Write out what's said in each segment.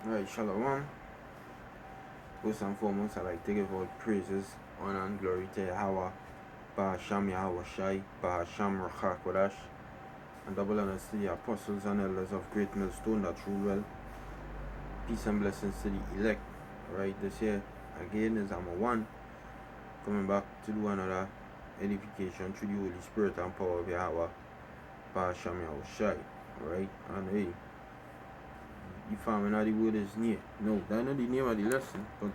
Alright, Shalom. First and foremost, I'd like to give all praises, honor, and glory to Yahweh, Bahasham Yahweh Shai, Bahasham Rachak Kodash, and double honors to the apostles and elders of Great Millstone that rule well. Peace and blessings to the elect. Alright, this year again is Amma 1, coming back to do another edification through the Holy Spirit and power of Yahweh, Bahasham Yahweh Shai. Alright, and hey, the famine of the word is near. No, that's not the name of the lesson, but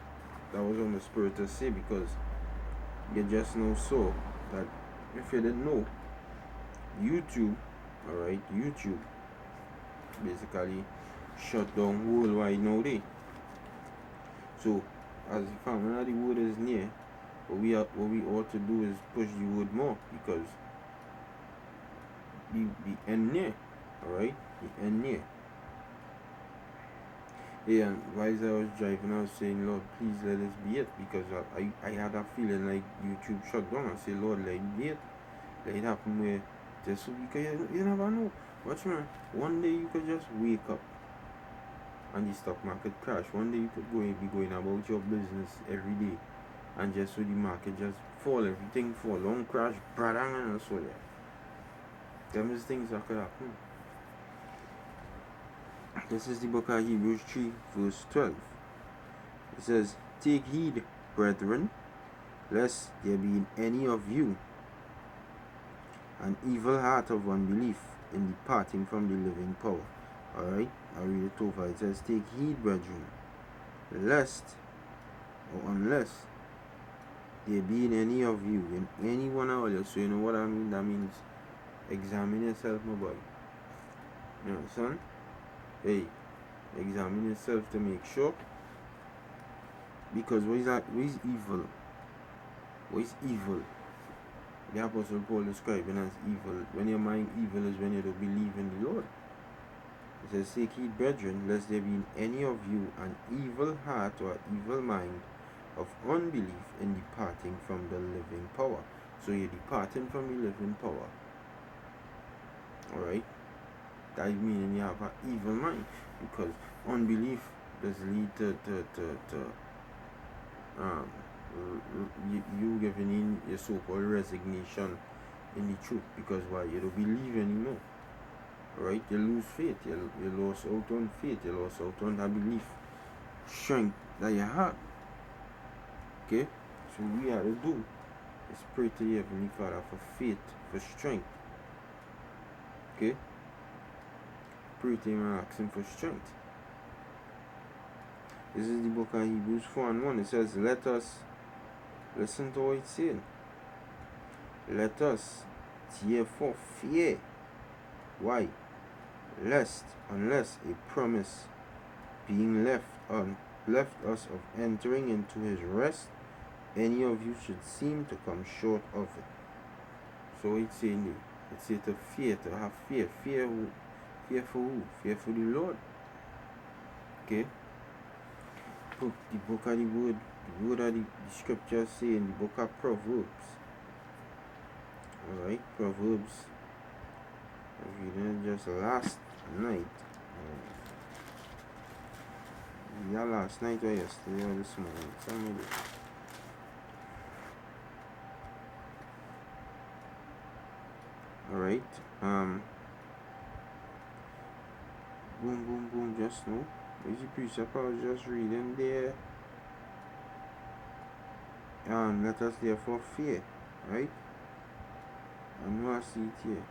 that was on the Spirit to say, because you just know so that if you didn't know, YouTube, alright, YouTube basically shut down worldwide nowadays. So as the famine of the word is near, what we ought to do is push the word more, because the end near, alright, the end near. Yeah, and while I was driving, I was saying, Lord, please let this be it, because I had a feeling like YouTube shut down. I said, Lord, let it be it. Let it happen where just so, because you never know. Watch, man. One day you could just wake up and the stock market crash. One day you could be going about your business every day, and just so the market just fall, everything fall, long crash, bradang, and so yeah. Them is things that could happen. This is the book of Hebrews 3, verse 12. It says, "Take heed, brethren, lest there be in any of you an evil heart of unbelief in departing from the living power." Alright, I'll read it over. It says, "Take heed, brethren, lest or unless there be in any of you, in any one of you." So you know what I mean? That means examine yourself, my boy. You know, son? Hey, examine yourself to make sure. Because what is that? What is evil? What is evil? The Apostle Paul describing as evil. When your mind evil is when you don't believe in the Lord. It says, "Take heed, brethren, lest there be in any of you an evil heart or evil mind of unbelief in departing from the living power." So you're departing from the living power. Alright? That means you have an evil mind, because unbelief does lead to you giving in your so-called resignation in the truth, because why? You don't believe anymore. Right? You lose faith. You lost out on faith. You lost out on that belief, strength that you had. Okay? So what we have to do is pray to the Heavenly Father for faith, for strength. Okay? Pray to Him and ask Him for strength. This is the book of Hebrews 4:1. It says, "Let us," listen to what it's saying, "let us therefore fear." Why? "Lest, unless a promise being left us of entering into His rest, any of you should seem to come short of it." So it's saying there, it's saying to fear, to have fear. Fear who? Fear for who? Fear for the Lord. Okay? The book of the word of the scriptures say in the book of Proverbs. Alright, Proverbs. I was reading it just last night. Yeah, last night or yesterday or this morning. Somewhere. Alright. Boom, just now. Easy precept I was just reading there. Let us therefore fear. Right? I know I see it here.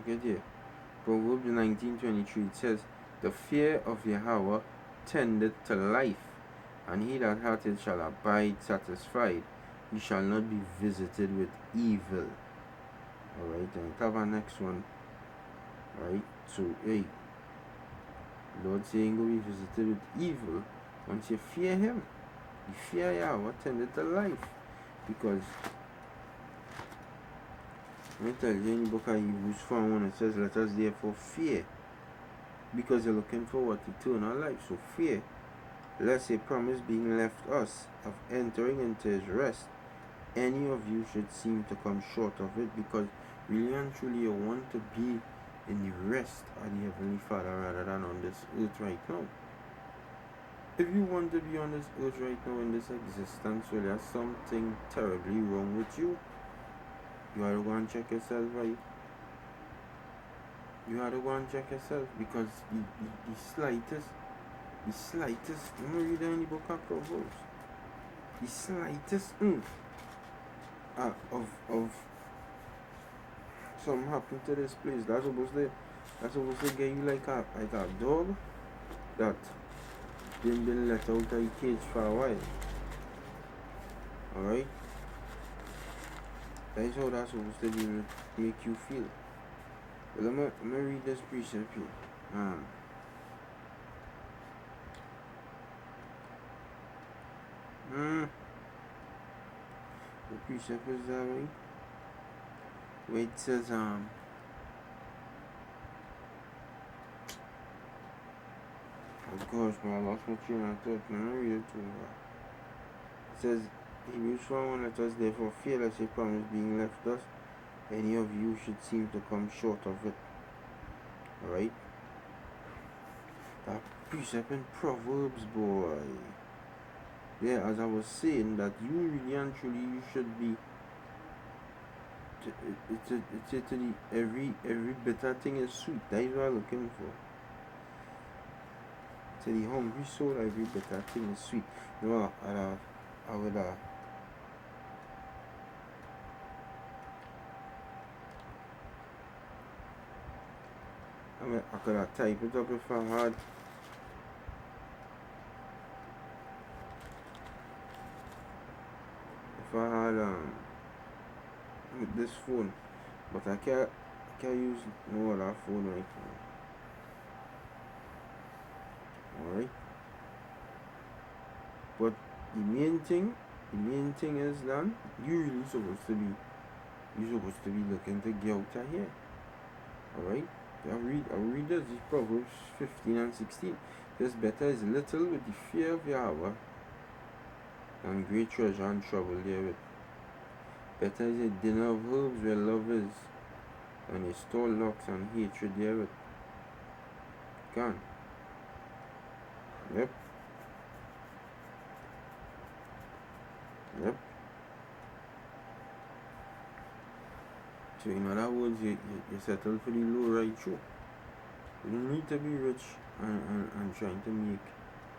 Look at here. Proverbs 19:23, it says, "The fear of Yahweh tendeth to life, and he that hath it shall abide satisfied. He shall not be visited with evil." Alright, and we have our next one. Right? So, hey, Lord saying go be visited with evil. Once you fear Him, you fear Yahweh tendeth to life. Because let me tell you in the book of Hebrews 4:1, it says, "Let us therefore fear." because you're looking for what eternal life. So fear, lest a promise being left us of entering into his rest, any of you should seem to come short of it, because really and truly you want to be in the rest of the Heavenly Father rather than on this earth right now. If you want to be on this earth right now in this existence, well, there's something terribly wrong with you. You have to go and check yourself, right? You have to go and check yourself, because the slightest, let me read in the book of Proverbs, the slightest of something happened to this place, that's supposed to get you like a dog that been let out of the cage for a while. Alright? That is how that's supposed to be, make you feel. But let me read this precept here. The precept is that way. Where it says oh gosh, man, I lost my train of thought. Let me read it to you. It says, Hebrews 4:1, let us therefore fear lest a promise being left us, any of you should seem to come short of it. Alright? That precept in Proverbs, boy. Yeah, as I was saying, that you really and truly you should be. It's literally every bitter thing is sweet. That is what I'm looking for. To the hungry soul, every bitter thing is sweet. You know, I would I could have typed it up if I had. If I had with this phone, but I can't use no other phone right now. Alright. But the main thing is that you're supposed to be looking to get out of here. Alright? I'll read this Proverbs 15 and 16. This better is little with the fear of Yahweh and great treasure and trouble therewith. Better is a dinner of herbs where love is, and a store locks and hatred therewith. Gone. Yep. So in other words, you settle for the low right through. You don't need to be rich and trying to make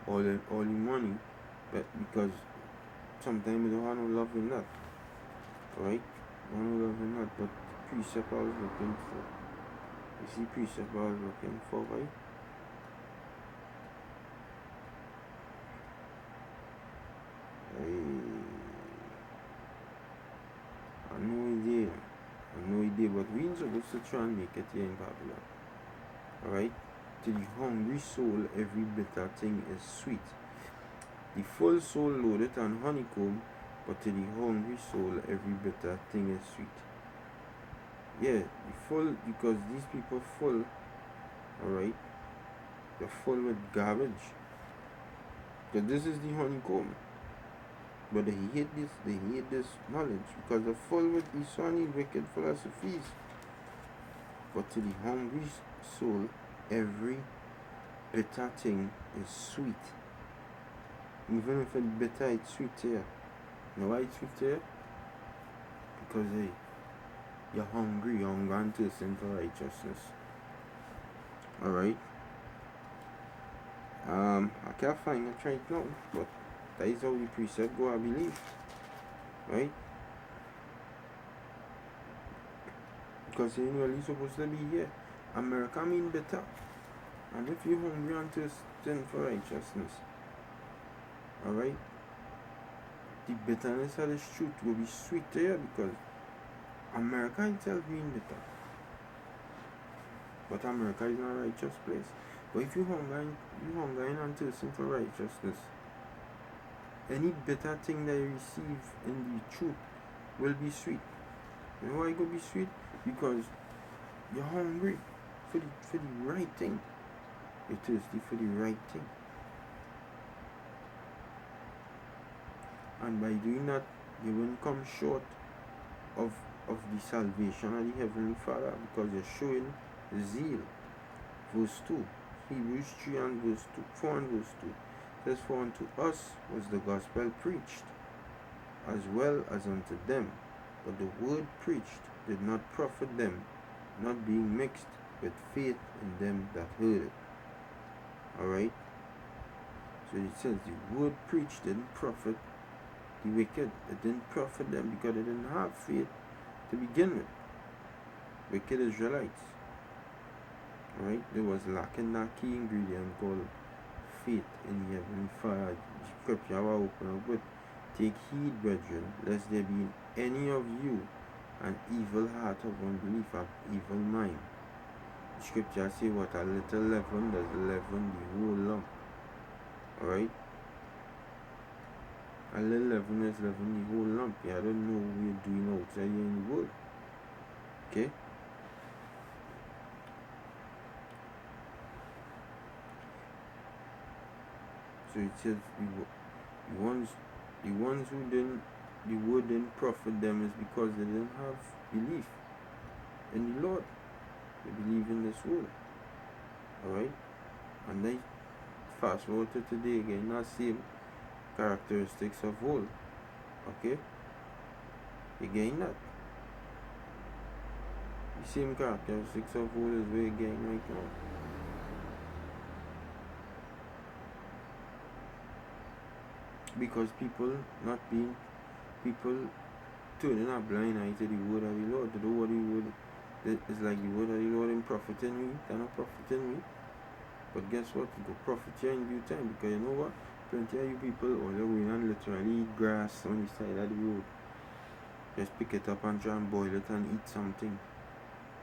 all the money, but because sometimes you don't have no love in that. Alright? No love in that, but precept I was looking for. You see precept I was looking for, right? I have no idea, but we ain't supposed to try and make it here in Babylon. Alright? To the hungry soul, every bitter thing is sweet. The full soul loaded on honeycomb, but to the hungry soul, every bitter thing is sweet. Yeah, the full, because these people full, alright? They're full with garbage. Because this is the honeycomb. But they hate this knowledge, because they're full with these sunny, wicked philosophies. But to the hungry soul, every bitter thing is sweet. Even if it's bitter, it's sweet here. You know why it's sweet here? Because you're hungry, and thirsting for righteousness. Alright? I can't find it right now, but that is how the precept go, I believe. Right? Because you're really supposed to be here. America mean better. And if you're hungry and thirsting for righteousness, alright, the bitterness of this truth will be sweet to you, because America itself mean better. But America is not a righteous place. But if you hunger and thirsting for righteousness, any bitter thing that you receive in the truth will be sweet. You know why it will be sweet? Because you're hungry for the right thing. You're thirsty for the right thing. And by doing that, you won't come short of the salvation of the Heavenly Father, because you're showing zeal. Verse 2, Hebrews 3 and verse 2, 4 and verse 2 says, "For unto us was the gospel preached, as well as unto them. But the word preached did not profit them, not being mixed with faith in them that heard it." Alright? So it says the word preached didn't profit the wicked. It didn't profit them because they didn't have faith to begin with. Wicked Israelites. Alright? There was lacking that key ingredient called faith in the Heavenly Father. The scripture I will open up with, "Take heed, brethren, lest there be in any of you an evil heart of unbelief, of evil mind." The scripture say what a little leaven does leaven the whole lump. Alright? A little leaven is leaven the whole lump. You don't know what you're doing outside here in the world. Okay? So it says the ones who didn't, the word didn't profit them is because they didn't have belief in the Lord. They believe in this world. Alright? And they fast forward to today again, that same characteristics of old. Okay? Again that. The same characteristics of old is we're getting right now. Because people turning a blind eye to the word of the Lord, to the word of the word. It's like the word of the Lord ain't profiting me, they're not profiting me. But guess what? It will profit you in due time, because you know what? Plenty of you people all the way and literally eat grass on the side of the road. Just pick it up and try and boil it and eat something.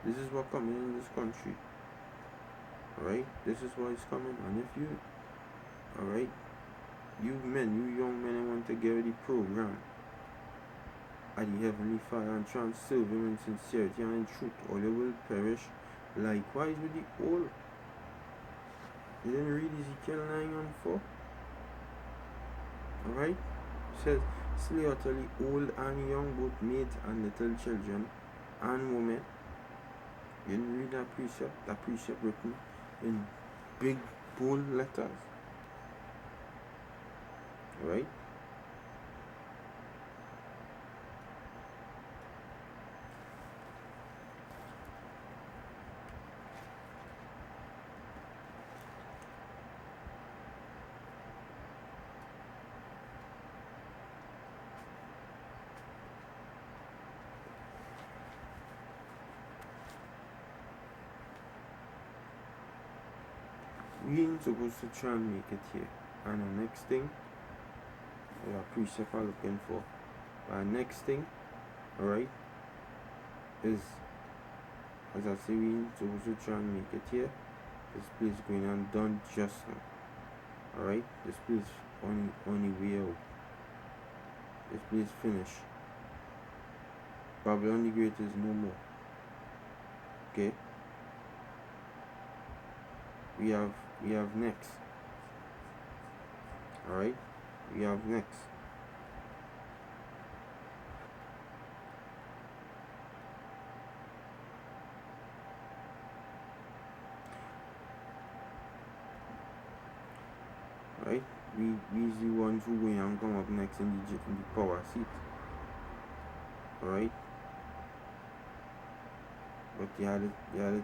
This is what's coming in this country. Alright? This is what is coming. And if you, alright, you young men want to get with the program at the Heavenly Father and try and serve Him in sincerity and in truth, or you will perish likewise with the old. You didn't read Ezekiel 9 and 4? Alright? It says, "Slay utterly old and young, both maids and little children and women." You didn't read that precept written in big bold letters. Alright? We ain't supposed to try and make it here. And the next thing, a precept I'm looking for. Our next thing, alright, is, as I say, we ain't supposed to try and make it here. This place going on done just now. Alright? This place on the way out. This place finished. Babylon the Great is no more. Okay? We have next. Alright? We have next. Right? We's the ones who going and come up next in the power seat. Alright? But you had to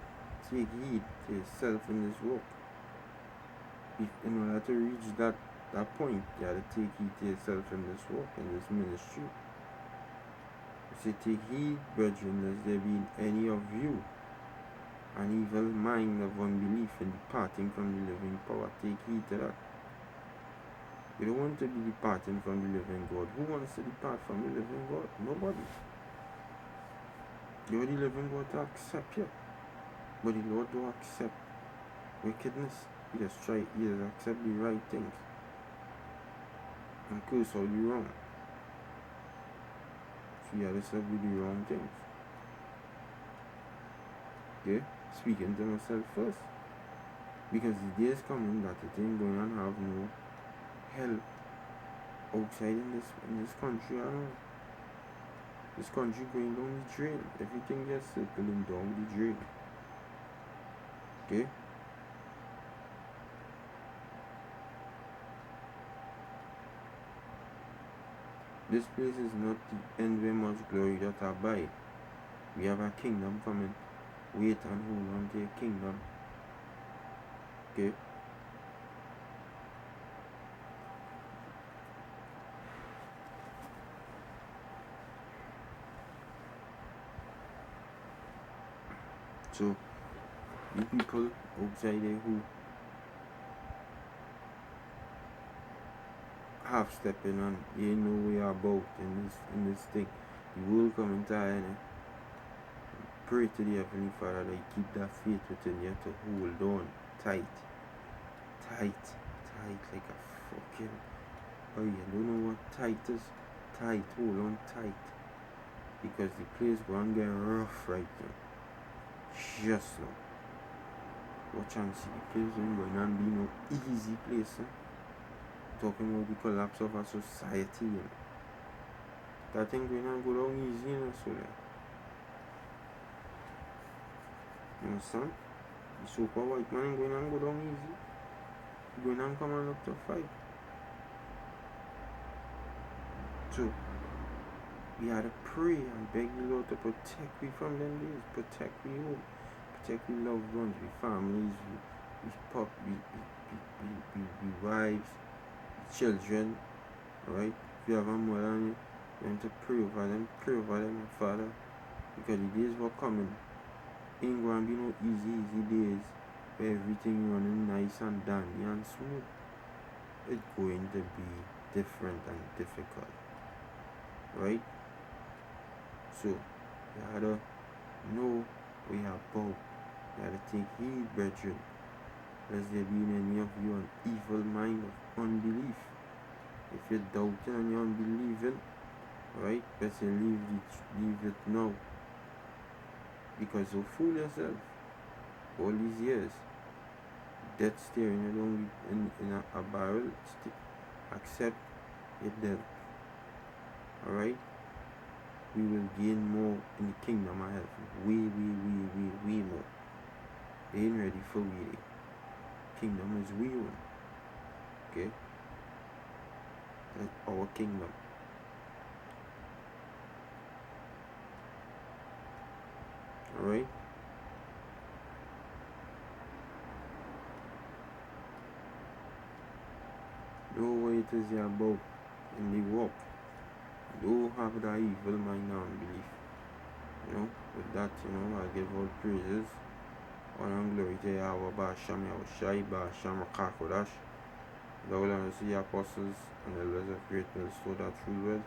take heed to yourself in this work. In order to reach that point, you had to take heed to yourself in this work, in this ministry. You say, "Take heed, brethren, lest there be in any of you an evil mind of unbelief in departing from the living power." Take heed to that. You don't want to be departing from the living God. Who wants to depart from the living God? Nobody. You're the living God to accept you. But the Lord don't accept wickedness. He just accept the right things and curse out the wrong. So you have to serve with the wrong things. Okay? Speaking to myself first. Because the day is coming that it ain't going to have no help outside in this country at all. This country going down the drain. Everything gets circling down the drain. Okay? This place is not the end where much glory that I buy. We have a kingdom coming. Wait and hold on to your kingdom. Okay? So, you people outside there who half stepping on, you know what you're about in this thing. The world coming to end. Pray to the Heavenly Father that you keep that faith within you to hold on tight. Tight like a fucking, oh, you don't know what tight is? Tight, hold on tight. Because the place going to get rough right now. Just now. Watch and see, the place ain't going to be no easy place. Talking about the collapse of a society. That ain't going to go down easy, so like. You understand? The super white man ain't going to go down easy. He's going to come on up to fight. So, we had to pray and beg the Lord to protect we from them days, protect we home, protect we loved ones, we families, we wives, we children, right? If you have a mother on you, you have to pray over them, Father, because the days were coming. Ain't going to be no easy days where everything running nice and dandy and smooth. It's going to be different and difficult, right? So, you had to know we have both. You had to take heed, brethren, lest there be in any of you an evil mind of unbelief. If you're doubting and you're unbelieving, right, better leave it now. Because you fool yourself all these years. Death staring you down in a barrel, accept your death. Alright? We will gain more in the kingdom of heaven. Way more. They ain't ready for we. Kingdom is we one. Okay? That's our kingdom. Alright? Know what it is you're about in the walk. Don't have that evil mind and unbelief. With that, I give all praises, honor and glory to Yahweh, Ba'asham Yahushai, Ba'asham Rakakodash. Thou will see the apostles and the elders of great millstone that true word.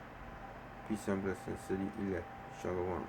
Peace and blessings to the elect. Shalom.